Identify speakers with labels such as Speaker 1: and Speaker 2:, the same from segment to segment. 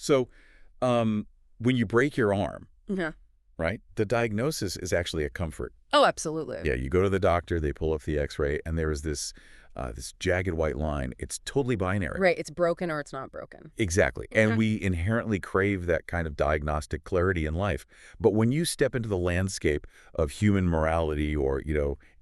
Speaker 1: So when you break your arm,
Speaker 2: Yeah.
Speaker 1: right, the diagnosis is actually a comfort.
Speaker 2: Oh, absolutely.
Speaker 1: Yeah, you go to the doctor, they pull up the x-ray, and there is this jagged white line. It's totally binary.
Speaker 2: Right. It's broken or it's not broken.
Speaker 1: Exactly. And we inherently crave that kind of diagnostic clarity in life. But when you step into the landscape of human morality or,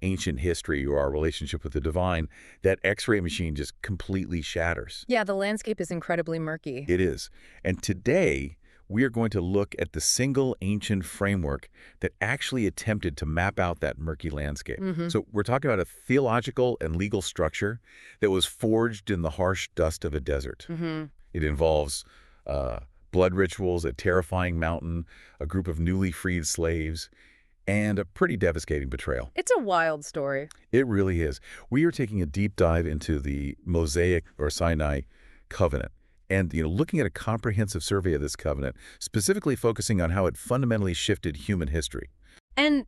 Speaker 1: ancient history or our relationship with the divine, that x-ray machine just completely shatters.
Speaker 2: Yeah, the landscape is incredibly murky.
Speaker 1: It is. And today, we are going to look at the single ancient framework that actually attempted to map out that murky landscape. So we're talking about a theological and legal structure that was forged in the harsh dust of a desert. It involves blood rituals, a terrifying mountain, a group of newly freed slaves, and a pretty devastating betrayal.
Speaker 2: It's a wild story.
Speaker 1: It really is. We are taking a deep dive into the Mosaic or Sinai Covenant. And, looking at a comprehensive survey of this covenant, specifically focusing on how it fundamentally shifted human history.
Speaker 2: And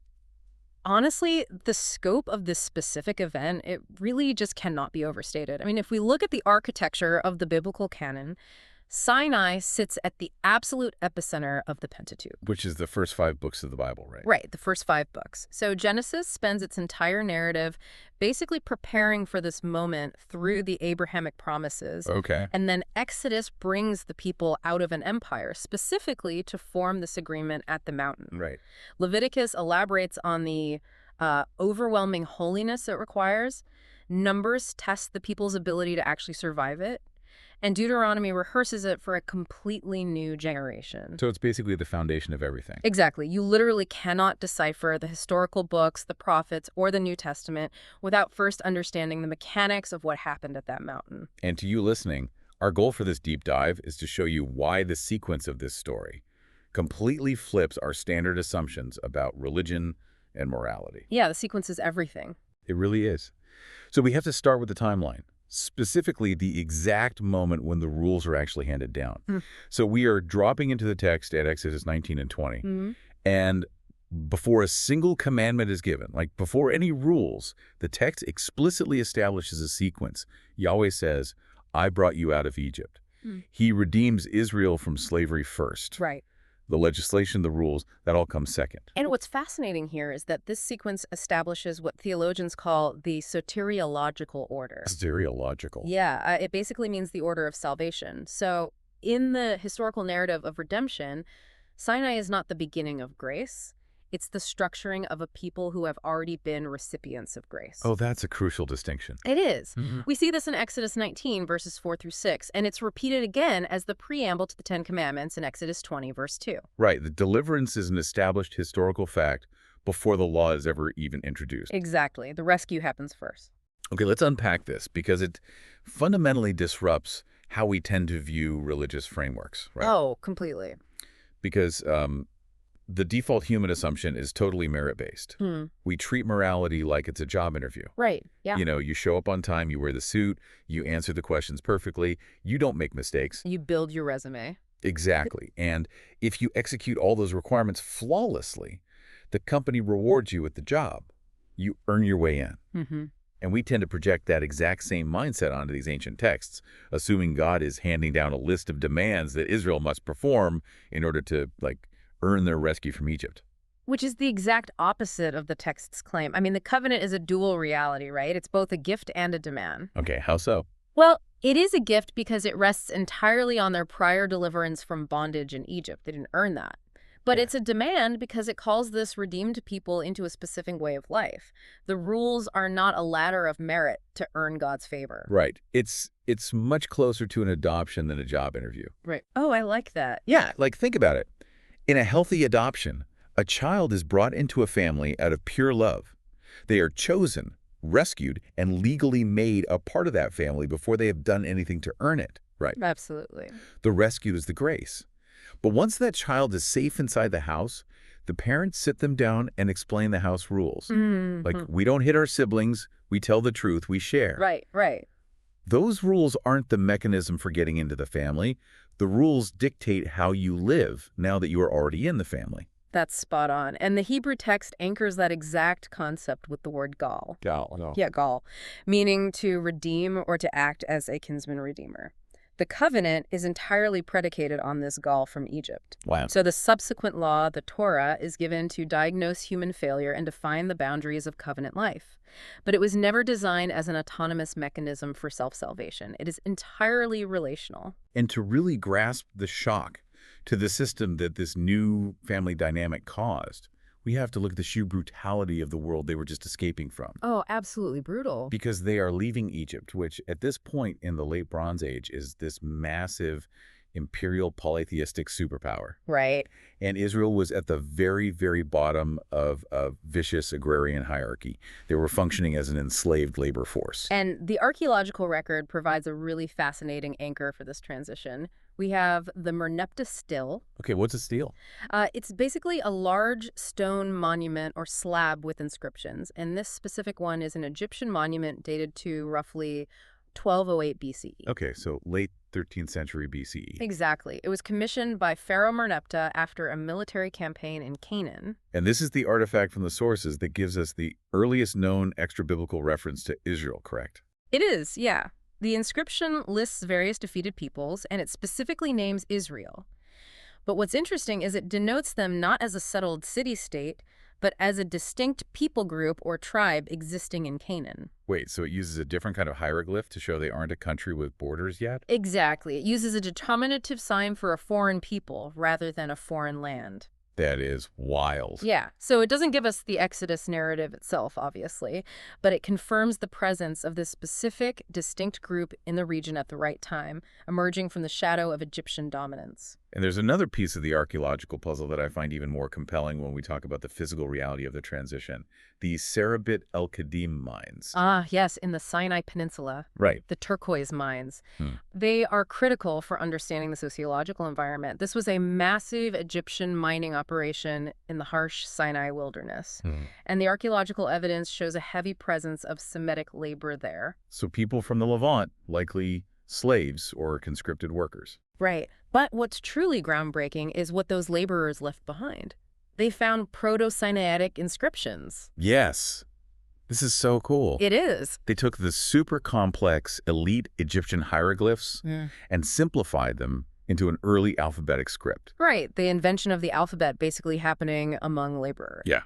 Speaker 2: honestly, the scope of this specific event, it really just cannot be overstated. I mean, if we look at the architecture of the biblical canon, Sinai sits at the absolute epicenter of the Pentateuch.
Speaker 1: Which is the first 5 books of the Bible, right?
Speaker 2: Right, the first 5 books. So Genesis spends its entire narrative basically preparing for this moment through the Abrahamic promises.
Speaker 1: Okay.
Speaker 2: And then Exodus brings the people out of an empire, specifically to form this agreement at the mountain.
Speaker 1: Right.
Speaker 2: Leviticus elaborates on the overwhelming holiness it requires. Numbers test the people's ability to actually survive it. And Deuteronomy rehearses it for a completely new generation.
Speaker 1: So it's basically the foundation of everything.
Speaker 2: Exactly. You literally cannot decipher the historical books, the prophets, or the New Testament without first understanding the mechanics of what happened at that mountain.
Speaker 1: And to you listening, our goal for this deep dive is to show you why the sequence of this story completely flips our standard assumptions about religion and morality.
Speaker 2: Yeah, the sequence is everything.
Speaker 1: It really is. So we have to start with the timeline. Specifically, the exact moment when the rules are actually handed down. So we are dropping into the text at Exodus 19 and 20. And before a single commandment is given, like before any rules, the text explicitly establishes a sequence. Yahweh says, I brought you out of Egypt. He redeems Israel from slavery first.
Speaker 2: Right.
Speaker 1: The legislation, the rules, that all comes second.
Speaker 2: And what's fascinating here is that this sequence establishes what theologians call the soteriological order.
Speaker 1: Soteriological.
Speaker 2: Yeah, it basically means the order of salvation. So in the historical narrative of redemption, Sinai is not the beginning of grace. It's the structuring of a people who have already been recipients of grace.
Speaker 1: Oh, that's a crucial distinction.
Speaker 2: It is. We see this in Exodus 19, verses 4 through 6, and it's repeated again as the preamble to the Ten Commandments in Exodus 20, verse 2.
Speaker 1: Right. The deliverance is an established historical fact before the law is ever even introduced.
Speaker 2: Exactly. The rescue happens first.
Speaker 1: Okay, let's unpack this because it fundamentally disrupts how we tend to view religious frameworks, right?
Speaker 2: Oh, completely.
Speaker 1: Because the default human assumption is totally merit-based. We treat morality like it's a job interview.
Speaker 2: Right, yeah.
Speaker 1: You show up on time, you wear the suit, you answer the questions perfectly, you don't make mistakes.
Speaker 2: You build your resume.
Speaker 1: Exactly. And if you execute all those requirements flawlessly, the company rewards you with the job. You earn your way in. And we tend to project that exact same mindset onto these ancient texts, assuming God is handing down a list of demands that Israel must perform in order to, earn their rescue from Egypt.
Speaker 2: Which is the exact opposite of the text's claim. I mean, the covenant is a dual reality, right? It's both a gift and a demand.
Speaker 1: Okay, how so?
Speaker 2: Well, it is a gift because it rests entirely on their prior deliverance from bondage in Egypt. They didn't earn that. But it's a demand because it calls this redeemed people into a specific way of life. The rules are not a ladder of merit to earn God's favor.
Speaker 1: Right. It's much closer to an adoption than a job interview.
Speaker 2: Right. Oh, I like that.
Speaker 1: Yeah, think about it. In a healthy adoption, a child is brought into a family out of pure love. They are chosen, rescued, and legally made a part of that family before they have done anything to earn it. Right.
Speaker 2: Absolutely.
Speaker 1: The rescue is the grace. But once that child is safe inside the house, the parents sit them down and explain the house rules. We don't hit our siblings, we tell the truth, we share.
Speaker 2: Right, right.
Speaker 1: Those rules aren't the mechanism for getting into the family. The rules dictate how you live now that you are already in the family.
Speaker 2: That's spot on. And the Hebrew text anchors that exact concept with the word gal.
Speaker 1: Gal, no.
Speaker 2: Yeah, gal, meaning to redeem or to act as a kinsman redeemer. The covenant is entirely predicated on this gall from Egypt.
Speaker 1: Wow.
Speaker 2: So the subsequent law, the Torah, is given to diagnose human failure and define the boundaries of covenant life. But it was never designed as an autonomous mechanism for self-salvation. It is entirely relational.
Speaker 1: And to really grasp the shock to the system that this new family dynamic caused, we have to look at the sheer brutality of the world they were just escaping from.
Speaker 2: Oh, absolutely brutal.
Speaker 1: Because they are leaving Egypt, which at this point in the late Bronze Age is this massive imperial polytheistic superpower.
Speaker 2: Right.
Speaker 1: And Israel was at the very, very bottom of a vicious agrarian hierarchy. They were functioning as an enslaved labor force.
Speaker 2: And the archaeological record provides a really fascinating anchor for this transition. We have the Merneptah Still.
Speaker 1: Okay, what's a stele?
Speaker 2: It's basically a large stone monument or slab with inscriptions. And this specific one is an Egyptian monument dated to roughly 1208 BCE.
Speaker 1: Okay, so late 13th century BCE.
Speaker 2: Exactly. It was commissioned by Pharaoh Merneptah after a military campaign in Canaan.
Speaker 1: And this is the artifact from the sources that gives us the earliest known extra-biblical reference to Israel, correct?
Speaker 2: It is, yeah. The inscription lists various defeated peoples, and it specifically names Israel. But what's interesting is it denotes them not as a settled city-state, but as a distinct people group or tribe existing in Canaan.
Speaker 1: Wait, so it uses a different kind of hieroglyph to show they aren't a country with borders yet?
Speaker 2: Exactly. It uses a determinative sign for a foreign people rather than a foreign land.
Speaker 1: That is wild.
Speaker 2: Yeah, so it doesn't give us the Exodus narrative itself, obviously, but it confirms the presence of this specific, distinct group in the region at the right time, emerging from the shadow of Egyptian dominance.
Speaker 1: And there's another piece of the archaeological puzzle that I find even more compelling when we talk about the physical reality of the transition. The Serabit El-Kadim mines.
Speaker 2: Ah, yes, in the Sinai Peninsula.
Speaker 1: Right.
Speaker 2: The turquoise mines. They are critical for understanding the sociological environment. This was a massive Egyptian mining operation in the harsh Sinai wilderness. And the archaeological evidence shows a heavy presence of Semitic labor there.
Speaker 1: So people from the Levant, likely slaves or conscripted workers.
Speaker 2: Right. But what's truly groundbreaking is what those laborers left behind. They found Proto-Sinaitic inscriptions.
Speaker 1: Yes. This is so cool.
Speaker 2: It is.
Speaker 1: They took the super complex elite Egyptian hieroglyphs and simplified them into an early alphabetic script.
Speaker 2: Right. The invention of the alphabet basically happening among laborers.
Speaker 1: Yeah.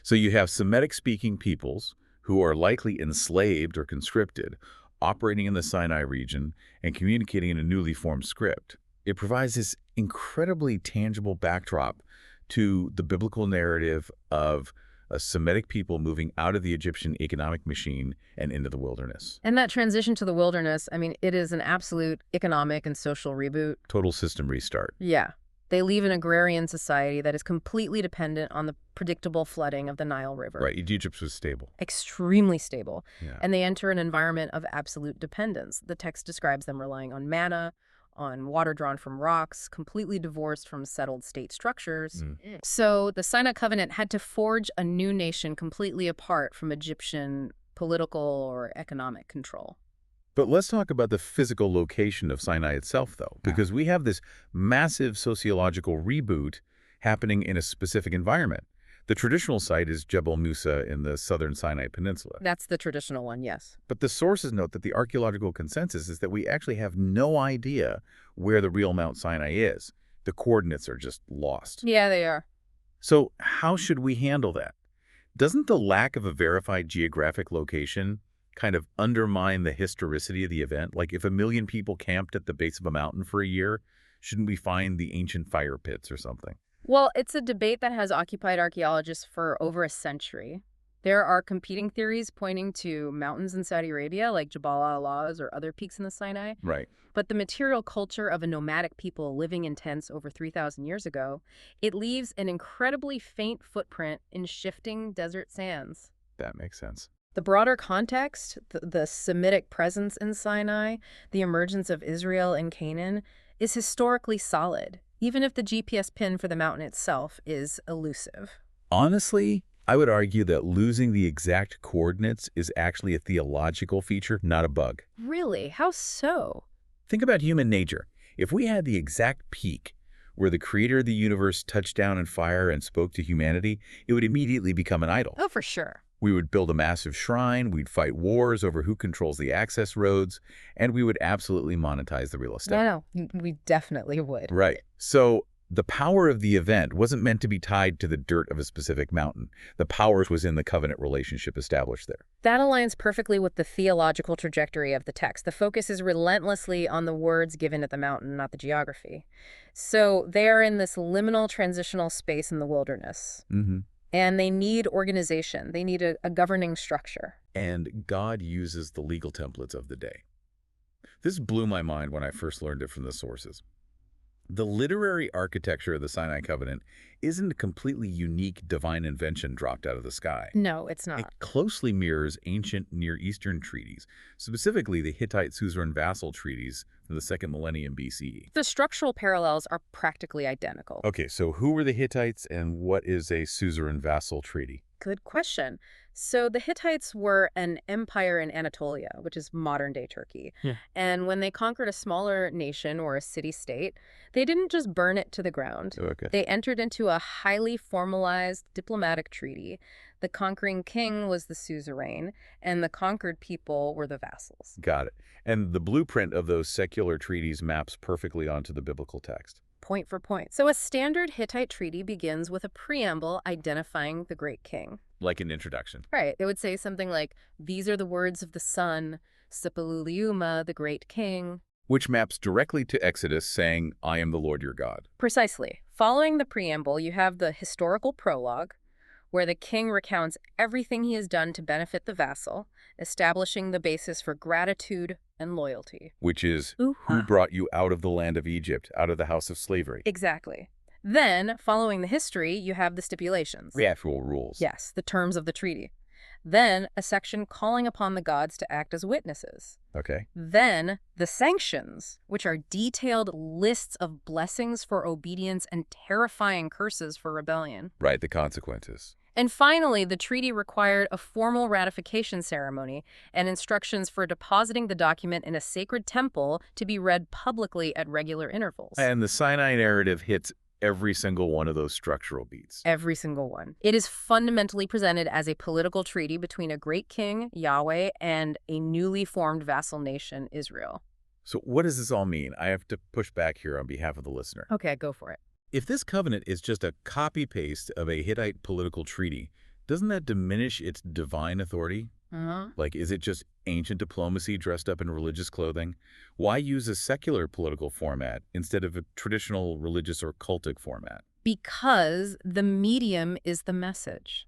Speaker 1: So you have Semitic-speaking peoples who are likely enslaved or conscripted, operating in the Sinai region and communicating in a newly formed script. It provides this incredibly tangible backdrop to the biblical narrative of a Semitic people moving out of the Egyptian economic machine and into the wilderness.
Speaker 2: And that transition to the wilderness, I mean, it is an absolute economic and social reboot.
Speaker 1: Total system restart.
Speaker 2: Yeah. They leave an agrarian society that is completely dependent on the predictable flooding of the Nile River.
Speaker 1: Right. Egypt was stable.
Speaker 2: Extremely stable.
Speaker 1: Yeah.
Speaker 2: And they enter an environment of absolute dependence. The text describes them relying on manna, on water drawn from rocks, completely divorced from settled state structures. So the Sinai Covenant had to forge a new nation completely apart from Egyptian political or economic control.
Speaker 1: But let's talk about the physical location of Sinai itself, though, because we have this massive sociological reboot happening in a specific environment. The traditional site is Jebel Musa in the southern Sinai Peninsula.
Speaker 2: That's the traditional one, yes.
Speaker 1: But the sources note that the archaeological consensus is that we actually have no idea where the real Mount Sinai is. The coordinates are just lost.
Speaker 2: Yeah, they are.
Speaker 1: So how should we handle that? Doesn't the lack of a verified geographic location kind of undermine the historicity of the event? Like if 1 million people camped at the base of a mountain for a year, shouldn't we find the ancient fire pits or something?
Speaker 2: Well, it's a debate that has occupied archaeologists for over a century. There are competing theories pointing to mountains in Saudi Arabia, like Jabal al-Lawz or other peaks in the Sinai.
Speaker 1: Right.
Speaker 2: But the material culture of a nomadic people living in tents over 3,000 years ago, it leaves an incredibly faint footprint in shifting desert sands.
Speaker 1: That makes sense.
Speaker 2: The broader context, the Semitic presence in Sinai, the emergence of Israel and Canaan, is historically solid, even if the GPS pin for the mountain itself is elusive.
Speaker 1: Honestly, I would argue that losing the exact coordinates is actually a theological feature, not a bug.
Speaker 2: Really? How so?
Speaker 1: Think about human nature. If we had the exact peak where the creator of the universe touched down in fire and spoke to humanity, it would immediately become an idol.
Speaker 2: Oh, for sure.
Speaker 1: We would build a massive shrine, we'd fight wars over who controls the access roads, and we would absolutely monetize the real estate.
Speaker 2: No, we definitely would.
Speaker 1: Right. So the power of the event wasn't meant to be tied to the dirt of a specific mountain. The power was in the covenant relationship established there.
Speaker 2: That aligns perfectly with the theological trajectory of the text. The focus is relentlessly on the words given at the mountain, not the geography. So they are in this liminal transitional space in the wilderness. And they need organization. They need a governing structure.
Speaker 1: And God uses the legal templates of the day. This blew my mind when I first learned it from the sources. The literary architecture of the Sinai Covenant isn't a completely unique divine invention dropped out of the sky.
Speaker 2: No, it's not.
Speaker 1: It closely mirrors ancient Near Eastern treaties, specifically the Hittite suzerain vassal treaties from the 2nd millennium BCE.
Speaker 2: The structural parallels are practically identical.
Speaker 1: Okay, so who were the Hittites and what is a suzerain vassal treaty?
Speaker 2: Good question. So the Hittites were an empire in Anatolia, which is modern-day Turkey.
Speaker 1: Yeah.
Speaker 2: And when they conquered a smaller nation or a city-state, they didn't just burn it to the ground.
Speaker 1: Okay.
Speaker 2: They entered into a highly formalized diplomatic treaty. The conquering king was the suzerain, and the conquered people were the vassals.
Speaker 1: Got it. And the blueprint of those secular treaties maps perfectly onto the biblical text.
Speaker 2: Point for point. So a standard Hittite treaty begins with a preamble identifying the great king.
Speaker 1: Like an introduction.
Speaker 2: Right. It would say something like, these are the words of the son, Sipaluliuma, the great king.
Speaker 1: Which maps directly to Exodus saying, I am the Lord your God.
Speaker 2: Precisely. Following the preamble, you have the historical prologue, where the king recounts everything he has done to benefit the vassal, establishing the basis for gratitude and loyalty.
Speaker 1: Which is, who brought you out of the land of Egypt, out of the house of slavery?
Speaker 2: Exactly. Then, following the history, you have the stipulations.
Speaker 1: The actual rules.
Speaker 2: Yes, the terms of the treaty. Then, a section calling upon the gods to act as witnesses.
Speaker 1: Okay.
Speaker 2: Then, the sanctions, which are detailed lists of blessings for obedience and terrifying curses for rebellion.
Speaker 1: Right, the consequences.
Speaker 2: And finally, the treaty required a formal ratification ceremony and instructions for depositing the document in a sacred temple to be read publicly at regular intervals.
Speaker 1: And the Sinai narrative hits every single one of those structural beats.
Speaker 2: Every single one. It is fundamentally presented as a political treaty between a great king, Yahweh, and a newly formed vassal nation, Israel.
Speaker 1: So what does this all mean? I have to push back here on behalf of the listener.
Speaker 2: Okay, go for it.
Speaker 1: If this covenant is just a copy-paste of a Hittite political treaty, doesn't that diminish its divine authority? Like, is it just ancient diplomacy dressed up in religious clothing? Why use a secular political format instead of a traditional religious or cultic format?
Speaker 2: Because the medium is the message.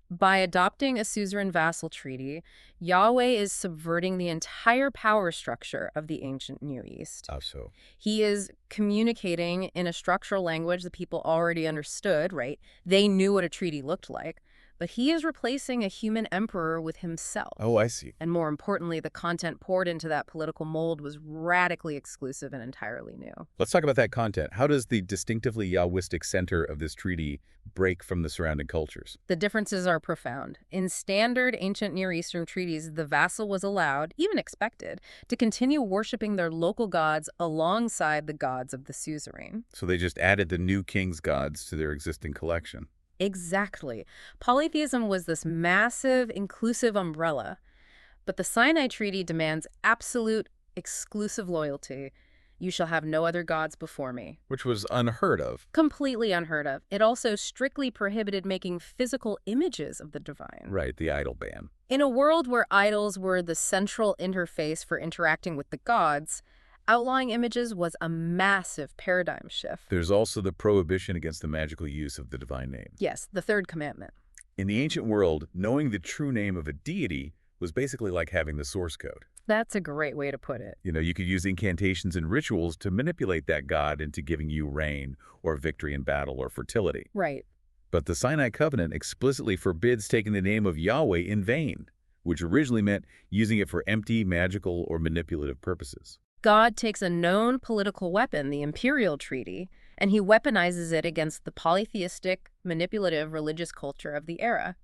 Speaker 2: By adopting a suzerain vassal treaty, Yahweh is subverting the entire power structure of the ancient Near East.
Speaker 1: How so?
Speaker 2: He is communicating in a structural language that people already understood, right? They knew what a treaty looked like. But he is replacing a human emperor with himself.
Speaker 1: Oh, I see.
Speaker 2: And more importantly, the content poured into that political mold was radically exclusive and entirely new.
Speaker 1: Let's talk about that content. How does the distinctively Yahwistic center of this treaty break from the surrounding cultures?
Speaker 2: The differences are profound. In standard ancient Near Eastern treaties, the vassal was allowed, even expected, to continue worshiping their local gods alongside the gods of the suzerain.
Speaker 1: So they just added the new king's gods to their existing collection.
Speaker 2: Exactly. Polytheism was this massive, inclusive umbrella. But the Sinai Treaty demands absolute, exclusive loyalty. You shall have no other gods before me.
Speaker 1: Which was unheard of.
Speaker 2: Completely unheard of. It also strictly prohibited making physical images of the divine.
Speaker 1: Right, the idol ban.
Speaker 2: In a world where idols were the central interface for interacting with the gods, outlawing images was a massive paradigm shift.
Speaker 1: There's also the prohibition against the magical use of the divine name.
Speaker 2: Yes, the third commandment.
Speaker 1: In the ancient world, knowing the true name of a deity was basically like having the source code.
Speaker 2: That's a great way to put it.
Speaker 1: You know, you could use incantations and rituals to manipulate that god into giving you rain or victory in battle or fertility.
Speaker 2: Right.
Speaker 1: But the Sinai Covenant explicitly forbids taking the name of Yahweh in vain, which originally meant using it for empty, magical, or manipulative purposes.
Speaker 2: God takes a known political weapon, the imperial treaty, and he weaponizes it against the polytheistic, manipulative religious culture of the era.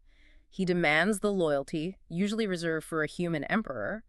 Speaker 2: He demands the loyalty, usually reserved for a human emperor,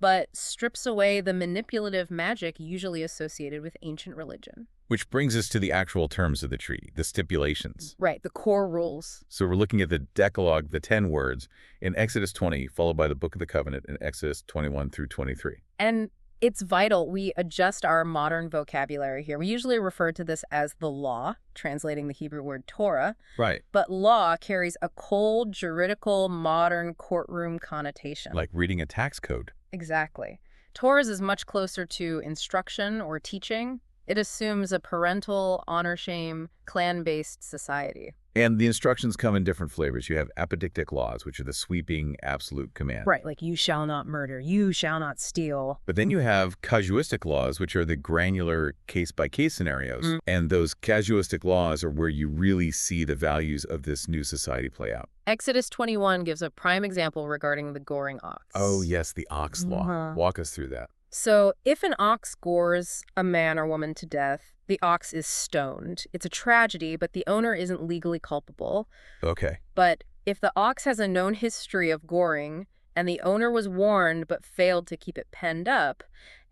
Speaker 2: but strips away the manipulative magic usually associated with ancient religion.
Speaker 1: Which brings us to the actual terms of the treaty, the stipulations.
Speaker 2: Right, the core rules.
Speaker 1: So we're looking at the Decalogue, the 10 words, in Exodus 20, followed by the Book of the Covenant in Exodus 21 through 23.
Speaker 2: And it's vital we adjust our modern vocabulary here. We usually refer to this as the law, translating the Hebrew word Torah.
Speaker 1: Right.
Speaker 2: But law carries a cold, juridical, modern courtroom connotation.
Speaker 1: Like reading a tax code.
Speaker 2: Exactly. Torah is much closer to instruction or teaching. It assumes a parental, honor-shame, clan-based society.
Speaker 1: And the instructions come in different flavors. You have apodictic laws, which are the sweeping absolute command.
Speaker 2: Right, like you shall not murder, you shall not steal.
Speaker 1: But then you have casuistic laws, which are the granular case-by-case scenarios. And those casuistic laws are where you really see the values of this new society play out.
Speaker 2: Exodus 21 gives a prime example regarding the goring ox.
Speaker 1: Oh, yes, the ox law. Walk us through that.
Speaker 2: So if an ox gores a man or woman to death, the ox is stoned. It's a tragedy, but the owner isn't legally culpable.
Speaker 1: Okay.
Speaker 2: But if the ox has a known history of goring and the owner was warned but failed to keep it penned up,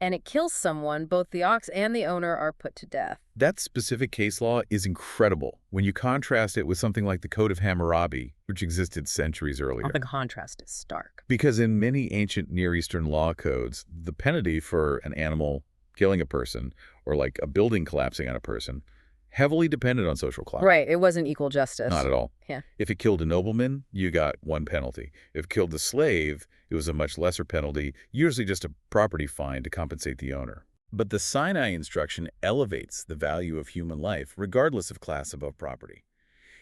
Speaker 2: and it kills someone, both the ox and the owner are put to death.
Speaker 1: That specific case law is incredible when you contrast it with something like the Code of Hammurabi, which existed centuries earlier.
Speaker 2: The contrast is stark.
Speaker 1: Because in many ancient Near Eastern law codes, the penalty for an animal killing a person or like a building collapsing on a person heavily depended on social class.
Speaker 2: Right, it wasn't equal justice.
Speaker 1: Not at all.
Speaker 2: Yeah.
Speaker 1: If it killed a nobleman, you got one penalty. If it killed a slave, it was a much lesser penalty, usually just a property fine to compensate the owner. But the Sinai instruction elevates the value of human life, regardless of class above property.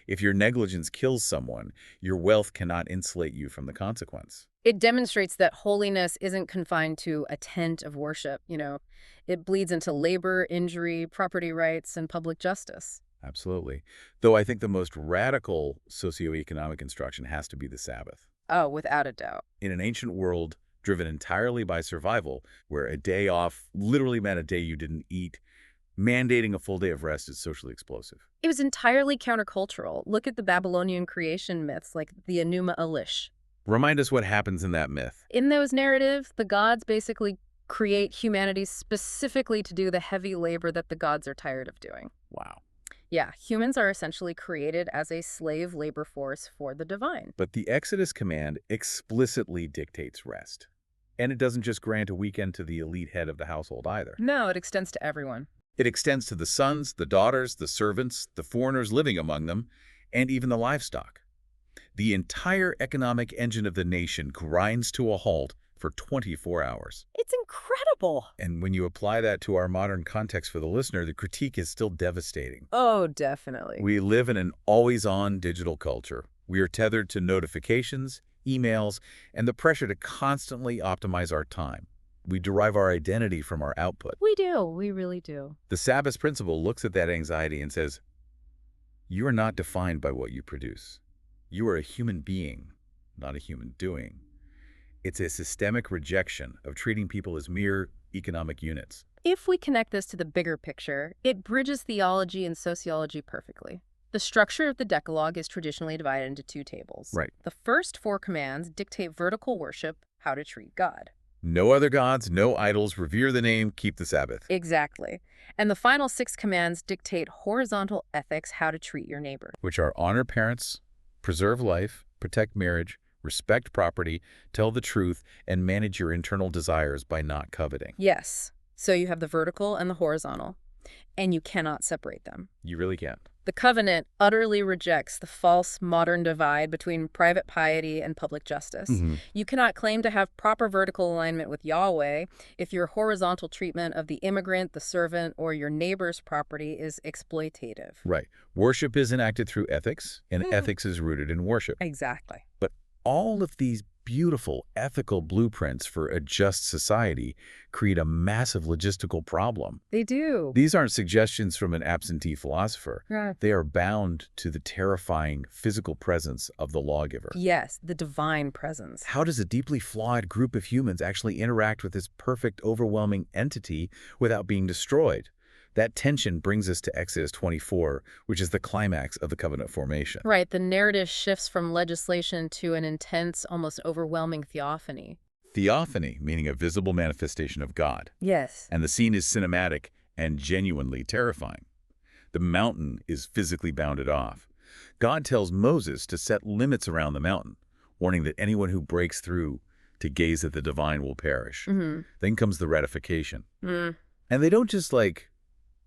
Speaker 1: If your negligence kills someone, your wealth cannot insulate you from the consequence.
Speaker 2: It demonstrates that holiness isn't confined to a tent of worship, It bleeds into labor, injury, property rights, and public justice.
Speaker 1: Absolutely. Though I think the most radical socioeconomic instruction has to be the Sabbath.
Speaker 2: Oh, without a doubt.
Speaker 1: In an ancient world driven entirely by survival, where a day off literally meant a day you didn't eat, mandating a full day of rest is socially explosive.
Speaker 2: It was entirely countercultural. Look at the Babylonian creation myths like the Enuma Elish.
Speaker 1: Remind us what happens in that myth.
Speaker 2: In those narratives, the gods basically create humanity specifically to do the heavy labor that the gods are tired of doing.
Speaker 1: Wow.
Speaker 2: Yeah, humans are essentially created as a slave labor force for the divine.
Speaker 1: But the Exodus command explicitly dictates rest. And it doesn't just grant a weekend to the elite head of the household either.
Speaker 2: No, it extends to everyone.
Speaker 1: It extends to the sons, the daughters, the servants, the foreigners living among them, and even the livestock. The entire economic engine of the nation grinds to a halt for 24 hours.
Speaker 2: It's incredible.
Speaker 1: And when you apply that to our modern context for the listener, the critique is still devastating.
Speaker 2: Oh, definitely.
Speaker 1: We live in an always-on digital culture. We are tethered to notifications, emails, and the pressure to constantly optimize our time. We derive our identity from our output.
Speaker 2: We do. We really do.
Speaker 1: The Sabbath principle looks at that anxiety and says, you are not defined by what you produce. You are a human being, not a human doing. It's a systemic rejection of treating people as mere economic units.
Speaker 2: If we connect this to the bigger picture, it bridges theology and sociology perfectly. The structure of the Decalogue is traditionally divided into two tables.
Speaker 1: Right.
Speaker 2: The first 4 commands dictate vertical worship, how to treat God.
Speaker 1: No other gods, no idols, revere the name, keep the Sabbath.
Speaker 2: Exactly. And the final 6 commands dictate horizontal ethics, how to treat your neighbor.
Speaker 1: Which are honor parents, preserve life, protect marriage, respect property, tell the truth, and manage your internal desires by not coveting.
Speaker 2: Yes. So you have the vertical and the horizontal, and you cannot separate them.
Speaker 1: You really can't.
Speaker 2: The covenant utterly rejects the false modern divide between private piety and public justice. You cannot claim to have proper vertical alignment with Yahweh if your horizontal treatment of the immigrant, the servant, or your neighbor's property is exploitative.
Speaker 1: Right. Worship is enacted through ethics, and ethics is rooted in worship.
Speaker 2: Exactly.
Speaker 1: But all of these beautiful ethical blueprints for a just society create a massive logistical problem.
Speaker 2: They do.
Speaker 1: These aren't suggestions from an absentee philosopher.
Speaker 2: Right.
Speaker 1: They are bound to the terrifying physical presence of the lawgiver.
Speaker 2: Yes, the divine presence.
Speaker 1: How does a deeply flawed group of humans actually interact with this perfect, overwhelming entity without being destroyed? That tension brings us to Exodus 24, which is the climax of the covenant formation.
Speaker 2: Right, the narrative shifts from legislation to an intense, almost overwhelming theophany.
Speaker 1: theophany, meaning a visible manifestation of God.
Speaker 2: Yes.
Speaker 1: And the scene is cinematic and genuinely terrifying. The mountain is physically bounded off. God tells Moses to set limits around the mountain, warning that anyone who breaks through to gaze at the divine will perish. Then comes the ratification. And they don't just,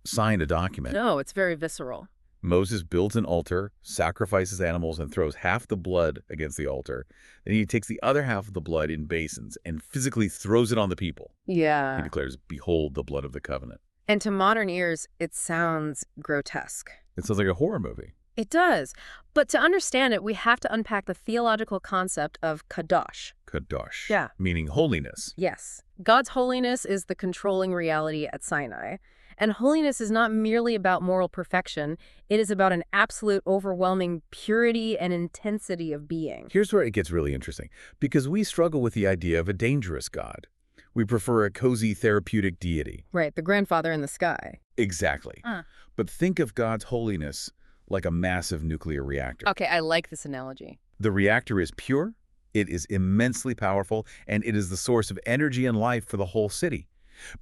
Speaker 1: sign a document.
Speaker 2: No, it's very visceral.
Speaker 1: Moses builds an altar, sacrifices animals, and throws half the blood against the altar. Then he takes the other half of the blood in basins and physically throws it on the people. He
Speaker 2: Yeah.
Speaker 1: declares, "Behold the blood of the covenant."
Speaker 2: And to modern ears, it sounds grotesque.
Speaker 1: It sounds like a horror movie.
Speaker 2: It does. But to understand it, we have to unpack the theological concept of kadosh.
Speaker 1: Kadosh.
Speaker 2: Yeah.
Speaker 1: Meaning holiness.
Speaker 2: Yes. God's holiness is the controlling reality at Sinai. And holiness is not merely about moral perfection. It is about an absolute, overwhelming purity and intensity of being.
Speaker 1: Here's where it gets really interesting, because we struggle with the idea of a dangerous God. We prefer a cozy, therapeutic deity.
Speaker 2: Right, the grandfather in the sky.
Speaker 1: Exactly. But think of God's holiness like a massive nuclear reactor.
Speaker 2: Okay, I like this analogy.
Speaker 1: The reactor is pure, it is immensely powerful, and it is the source of energy and life for the whole city.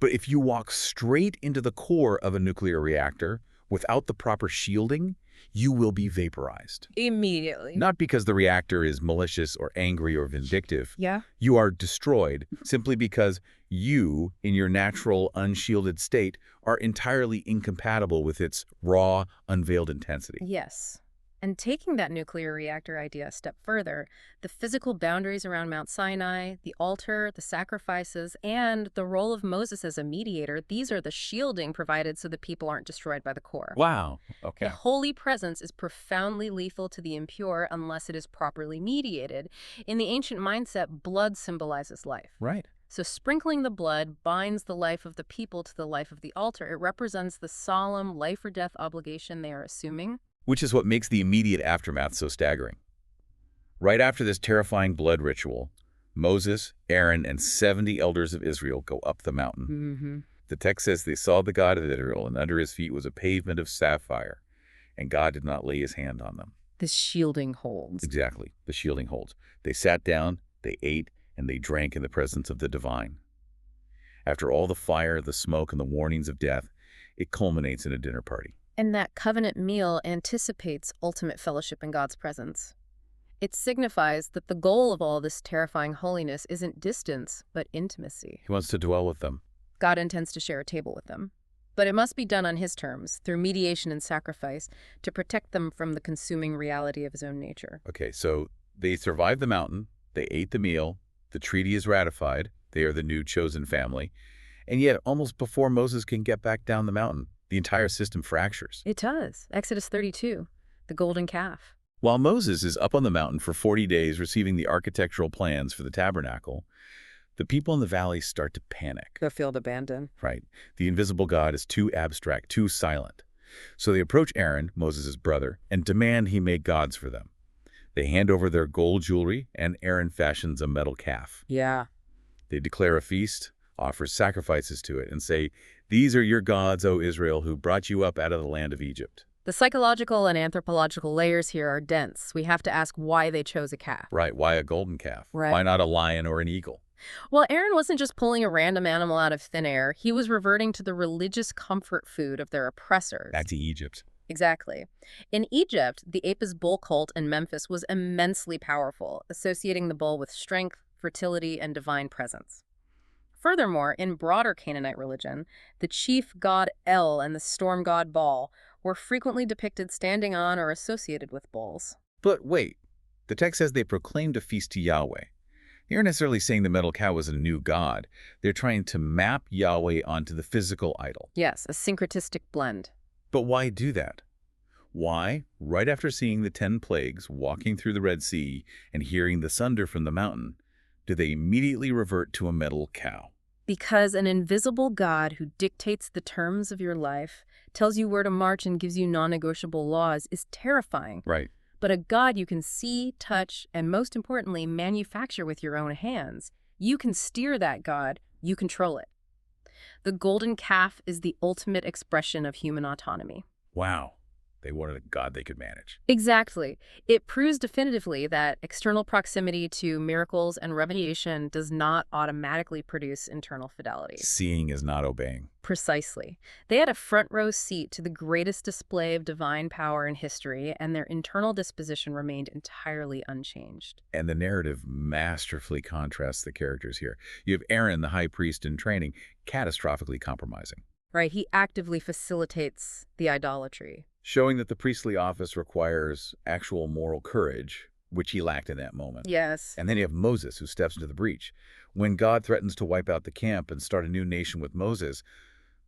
Speaker 1: But if you walk straight into the core of a nuclear reactor without the proper shielding, you will be vaporized.
Speaker 2: Immediately.
Speaker 1: Not because the reactor is malicious or angry or vindictive.
Speaker 2: Yeah?
Speaker 1: You are destroyed simply because you, in your natural, unshielded state, are entirely incompatible with its raw, unveiled intensity.
Speaker 2: Yes. And taking that nuclear reactor idea a step further, the physical boundaries around Mount Sinai, the altar, the sacrifices, and the role of Moses as a mediator, these are the shielding provided so the people aren't destroyed by the core.
Speaker 1: Wow. Okay.
Speaker 2: The holy presence is profoundly lethal to the impure unless it is properly mediated. In the ancient mindset, blood symbolizes life.
Speaker 1: Right.
Speaker 2: So sprinkling the blood binds the life of the people to the life of the altar. It represents the solemn life or death obligation they are assuming.
Speaker 1: Which is what makes the immediate aftermath so staggering. Right after this terrifying blood ritual, Moses, Aaron, and 70 elders of Israel go up the mountain. The text says they saw the God of Israel, and under his feet was a pavement of sapphire, and God did not lay his hand on them.
Speaker 2: The shielding holds.
Speaker 1: Exactly, the shielding holds. They sat down, they ate, and they drank in the presence of the divine. After all the fire, the smoke, and the warnings of death, it culminates in a dinner party.
Speaker 2: And that covenant meal anticipates ultimate fellowship in God's presence. It signifies that the goal of all this terrifying holiness isn't distance, but intimacy.
Speaker 1: He wants to dwell with them.
Speaker 2: God intends to share a table with them. But it must be done on his terms, through mediation and sacrifice, to protect them from the consuming reality of his own nature.
Speaker 1: Okay, so they survived the mountain, they ate the meal, the treaty is ratified, they are the new chosen family, and yet almost before Moses can get back down the mountain, the entire system fractures.
Speaker 2: It does. Exodus 32, the golden calf.
Speaker 1: While Moses is up on the mountain for 40 days receiving the architectural plans for the tabernacle, the people in the valley start to panic.
Speaker 2: They feel abandoned.
Speaker 1: Right. The invisible God is too abstract, too silent. So they approach Aaron, Moses' brother, and demand he make gods for them. They hand over their gold jewelry, and Aaron fashions a metal calf.
Speaker 2: Yeah.
Speaker 1: They declare a feast, offer sacrifices to it, and say, "These are your gods, O Israel, who brought you up out of the land of Egypt."
Speaker 2: The psychological and anthropological layers here are dense. We have to ask why they chose a calf.
Speaker 1: Right, why a golden calf?
Speaker 2: Right.
Speaker 1: Why not a lion or an eagle?
Speaker 2: Well, Aaron wasn't just pulling a random animal out of thin air. He was reverting to the religious comfort food of their oppressors.
Speaker 1: Back to Egypt.
Speaker 2: Exactly. In Egypt, the Apis bull cult in Memphis was immensely powerful, associating the bull with strength, fertility, and divine presence. Furthermore, in broader Canaanite religion, the chief god El and the storm god Baal were frequently depicted standing on or associated with bulls.
Speaker 1: But wait, the text says they proclaimed a feast to Yahweh. They aren't necessarily saying the metal cow was a new god. They're trying to map Yahweh onto the physical idol.
Speaker 2: Yes, a syncretistic blend.
Speaker 1: But why do that? Why, right after seeing the 10 plagues, walking through the Red Sea, and hearing the thunder from the mountain, do they immediately revert to a metal cow?
Speaker 2: Because an invisible God who dictates the terms of your life, tells you where to march, and gives you non-negotiable laws is terrifying.
Speaker 1: Right.
Speaker 2: But a God you can see, touch, and most importantly, manufacture with your own hands. You can steer that God. You control it. The golden calf is the ultimate expression of human autonomy.
Speaker 1: Wow. They wanted a God they could manage.
Speaker 2: Exactly. It proves definitively that external proximity to miracles and revelation does not automatically produce internal fidelity.
Speaker 1: Seeing is not obeying.
Speaker 2: Precisely. They had a front row seat to the greatest display of divine power in history, and their internal disposition remained entirely unchanged.
Speaker 1: And the narrative masterfully contrasts the characters here. You have Aaron, the high priest in training, catastrophically compromising,
Speaker 2: Right? He actively facilitates the idolatry.
Speaker 1: showing that the priestly office requires actual moral courage, which he lacked in that moment.
Speaker 2: Yes.
Speaker 1: And then you have Moses, who steps into the breach. When God threatens to wipe out the camp and start a new nation with Moses,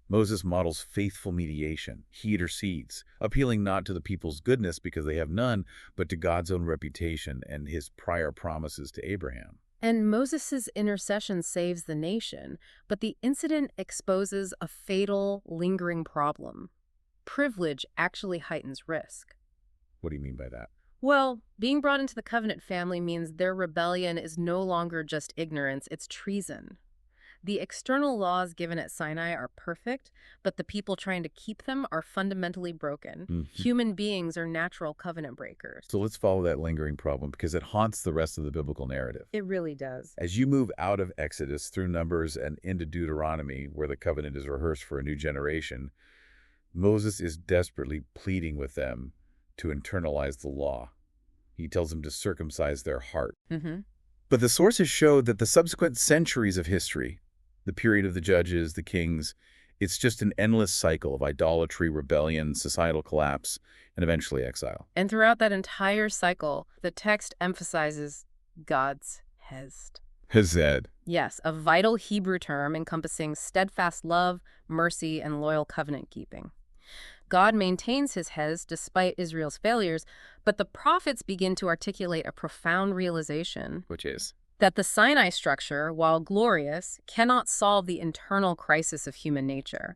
Speaker 1: Moses models faithful mediation. He intercedes, appealing not to the people's goodness because they have none, but to God's own reputation and his prior promises to Abraham.
Speaker 2: And Moses' intercession saves the nation, but the incident exposes a fatal, lingering problem. Privilege actually heightens risk.
Speaker 1: What do you mean by that?
Speaker 2: Well, being brought into the covenant family means their rebellion is no longer just ignorance, it's treason. The external laws given at Sinai are perfect, but the people trying to keep them are fundamentally broken. Human beings are natural covenant breakers.
Speaker 1: So let's follow that lingering problem because it haunts the rest of the biblical narrative.
Speaker 2: It really does.
Speaker 1: As you move out of Exodus through Numbers and into Deuteronomy, where the covenant is rehearsed for a new generation, Moses is desperately pleading with them to internalize the law. He tells them to circumcise their heart. But the sources show that the subsequent centuries of history, the period of the judges, the kings, it's just an endless cycle of idolatry, rebellion, societal collapse, and eventually exile.
Speaker 2: And throughout that entire cycle, the text emphasizes God's hesed.
Speaker 1: Hesed.
Speaker 2: Yes, a vital Hebrew term encompassing steadfast love, mercy, and loyal covenant keeping. God maintains his hesed despite Israel's failures, but the prophets begin to articulate a profound realization.
Speaker 1: Which is?
Speaker 2: That the Sinai structure, while glorious, cannot solve the internal crisis of human nature.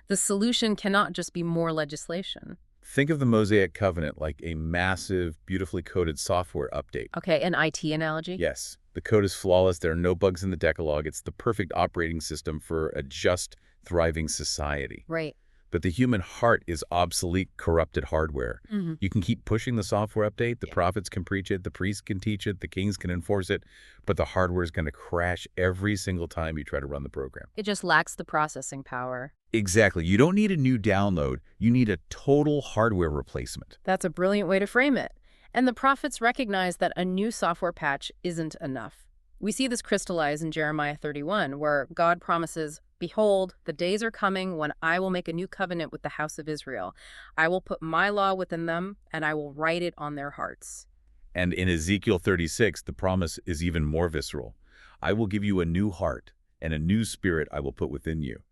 Speaker 2: The solution cannot just be more legislation.
Speaker 1: Think of the Mosaic Covenant like a massive, beautifully coded software update.
Speaker 2: Okay, an IT analogy?
Speaker 1: Yes, the code is flawless. There are no bugs in the Decalogue. It's the perfect operating system for a just, thriving society.
Speaker 2: Right.
Speaker 1: But the human heart is obsolete, corrupted hardware. You can keep pushing the software update. The prophets can preach it. The priests can teach it. The kings can enforce it. But the hardware is going to crash every single time you try to run the program.
Speaker 2: It just lacks the processing power.
Speaker 1: Exactly. You don't need a new download. You need a total hardware replacement.
Speaker 2: That's a brilliant way to frame it. And the prophets recognize that a new software patch isn't enough. We see this crystallize in Jeremiah 31, where God promises, "Behold, the days are coming when I will make a new covenant with the house of Israel. I will put my law within them, and I will write it on their hearts."
Speaker 1: And in Ezekiel 36, the promise is even more visceral. I will give you a new heart, and a new spirit I will put within you.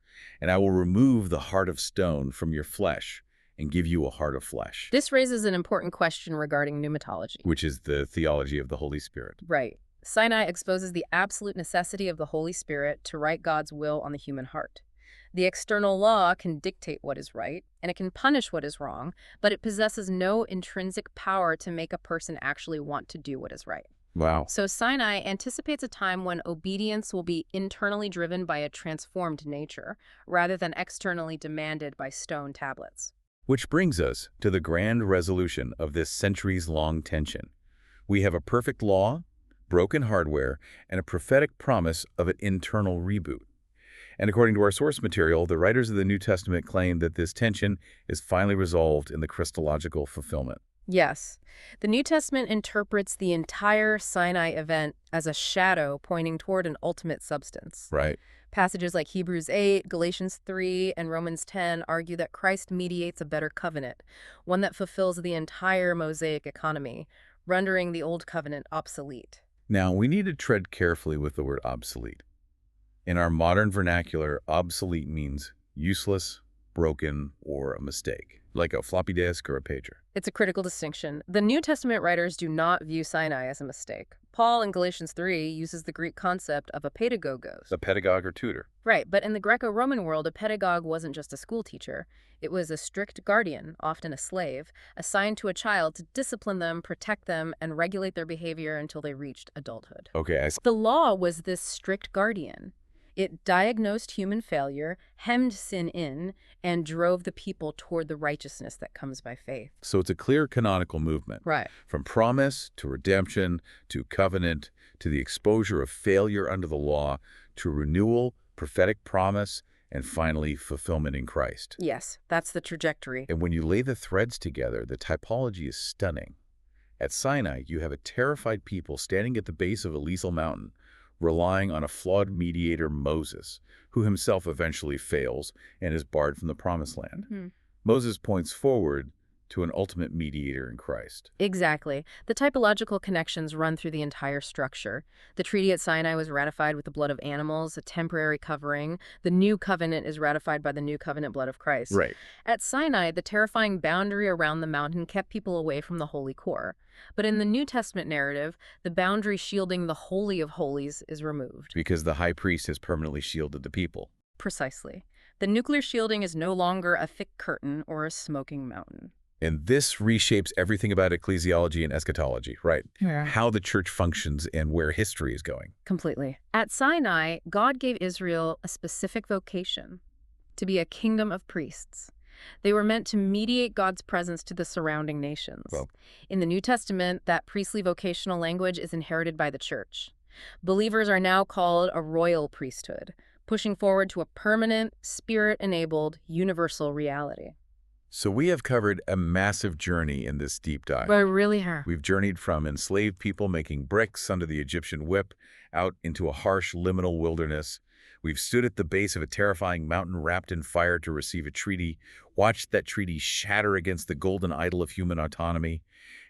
Speaker 1: And I will remove the heart of stone from your flesh and give you a heart of flesh.
Speaker 2: This raises an important question regarding pneumatology.
Speaker 1: Which is the theology of the Holy Spirit.
Speaker 2: Right. Sinai exposes the absolute necessity of the Holy Spirit to write God's will on the human heart. The external law can dictate what is right, and it can punish what is wrong, but it possesses no intrinsic power to make a person actually want to do what is right.
Speaker 1: Wow.
Speaker 2: So Sinai anticipates a time when obedience will be internally driven by a transformed nature, rather than externally demanded by stone tablets.
Speaker 1: Which brings us to the grand resolution of this centuries-long tension. We have a perfect law, broken hardware, and a prophetic promise of an internal reboot. And according to our source material, the writers of the New Testament claim that this tension is finally resolved in the Christological fulfillment.
Speaker 2: Yes. The New Testament interprets the entire Sinai event as a shadow pointing toward an ultimate substance.
Speaker 1: Right.
Speaker 2: Passages like Hebrews 8, Galatians 3, and Romans 10 argue that Christ mediates a better covenant, one that fulfills the entire Mosaic economy, rendering the old covenant obsolete.
Speaker 1: Now, we need to tread carefully with the word obsolete. In our modern vernacular, obsolete means useless, broken, or a mistake, like a floppy disk or a pager.
Speaker 2: It's a critical distinction. The New Testament writers do not view Sinai as a mistake. Paul in Galatians 3 uses the Greek concept of a pedagogos.
Speaker 1: A pedagogue or tutor.
Speaker 2: Right, but in the Greco-Roman world, a pedagogue wasn't just a school teacher. It was a strict guardian, often a slave, assigned to a child to discipline them, protect them, and regulate their behavior until they reached adulthood.
Speaker 1: Okay,
Speaker 2: The law was this strict guardian. It diagnosed human failure, hemmed sin in, and drove the people toward the righteousness that comes by faith.
Speaker 1: So it's a clear canonical movement.
Speaker 2: Right.
Speaker 1: From promise to redemption to covenant to the exposure of failure under the law to renewal, prophetic promise, and finally fulfillment in Christ.
Speaker 2: Yes, that's the trajectory.
Speaker 1: And when you lay the threads together, the typology is stunning. At Sinai, you have a terrified people standing at the base of a lethal mountain, relying on a flawed mediator, Moses, who himself eventually fails and is barred from the Promised Land. Moses points forward to an ultimate mediator in Christ.
Speaker 2: Exactly. The typological connections run through the entire structure. The treaty at Sinai was ratified with the blood of animals, a temporary covering. The new covenant is ratified by the new covenant blood of Christ.
Speaker 1: Right.
Speaker 2: At Sinai, the terrifying boundary around the mountain kept people away from the holy core. But in the New Testament narrative, the boundary shielding the Holy of Holies is removed.
Speaker 1: Because the high priest has permanently shielded the people.
Speaker 2: Precisely. The nuclear shielding is no longer a thick curtain or a smoking mountain.
Speaker 1: And this reshapes everything about ecclesiology and eschatology, right?
Speaker 2: Yeah.
Speaker 1: How the church functions and where history is going.
Speaker 2: Completely. At Sinai, God gave Israel a specific vocation, to be a kingdom of priests. They were meant to mediate God's presence to the surrounding nations.
Speaker 1: Well,
Speaker 2: in the New Testament, that priestly vocational language is inherited by the church. Believers are now called a royal priesthood, pushing forward to a permanent, spirit-enabled, universal reality.
Speaker 1: so we have covered a massive journey in this deep dive.
Speaker 2: We really are.
Speaker 1: We've journeyed from enslaved people making bricks under the Egyptian whip out into a harsh liminal wilderness. We've stood at the base of a terrifying mountain wrapped in fire to receive a treaty, watched that treaty shatter against the golden idol of human autonomy,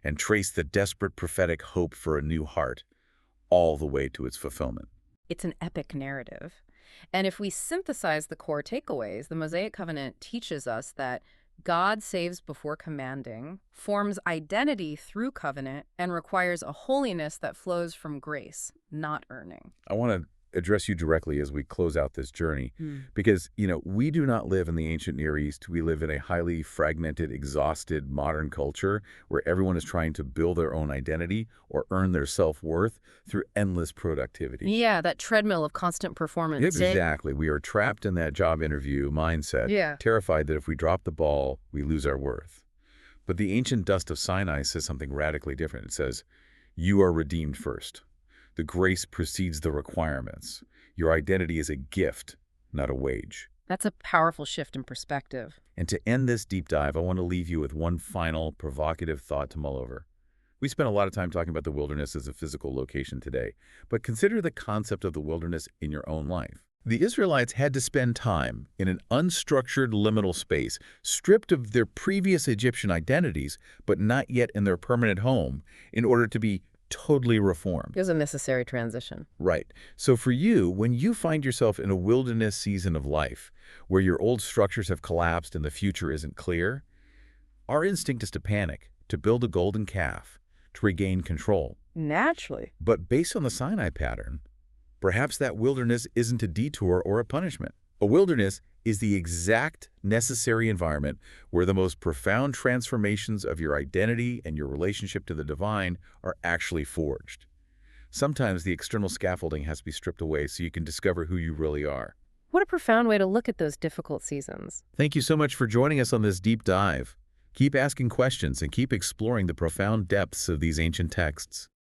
Speaker 1: and traced the desperate prophetic hope for a new heart, all the way to its fulfillment.
Speaker 2: It's an epic narrative. And if we synthesize the core takeaways, the Mosaic Covenant teaches us that God saves before commanding, forms identity through covenant, and requires a holiness that flows from grace, not earning.
Speaker 1: I want to address you directly as we close out this journey because, we do not live in the ancient Near East. We live in a highly fragmented, exhausted modern culture where everyone is trying to build their own identity or earn their self-worth through endless productivity.
Speaker 2: Yeah, that treadmill of constant performance.
Speaker 1: Exactly. We are trapped in that job interview mindset, terrified that if we drop the ball, we lose our worth. But the ancient dust of Sinai says something radically different. It says, you are redeemed first. The grace precedes the requirements. Your identity is a gift, not a wage.
Speaker 2: That's a powerful shift in perspective.
Speaker 1: And to end this deep dive, I want to leave you with one final provocative thought to mull over. We spent a lot of time talking about the wilderness as a physical location today, but consider the concept of the wilderness in your own life. The Israelites had to spend time in an unstructured liminal space, stripped of their previous Egyptian identities, but not yet in their permanent home, in order to be totally reformed.
Speaker 2: It was a necessary transition.
Speaker 1: Right. So for you, when you find yourself in a wilderness season of life, where your old structures have collapsed and the future isn't clear, our instinct is to panic, to build a golden calf, to regain control.
Speaker 2: Naturally.
Speaker 1: But based on the Sinai pattern, perhaps that wilderness isn't a detour or a punishment. A wilderness is the exact necessary environment where the most profound transformations of your identity and your relationship to the divine are actually forged. Sometimes the external scaffolding has to be stripped away so you can discover who you really are.
Speaker 2: What a profound way to look at those difficult seasons.
Speaker 1: Thank you so much for joining us on this deep dive. Keep asking questions and keep exploring the profound depths of these ancient texts.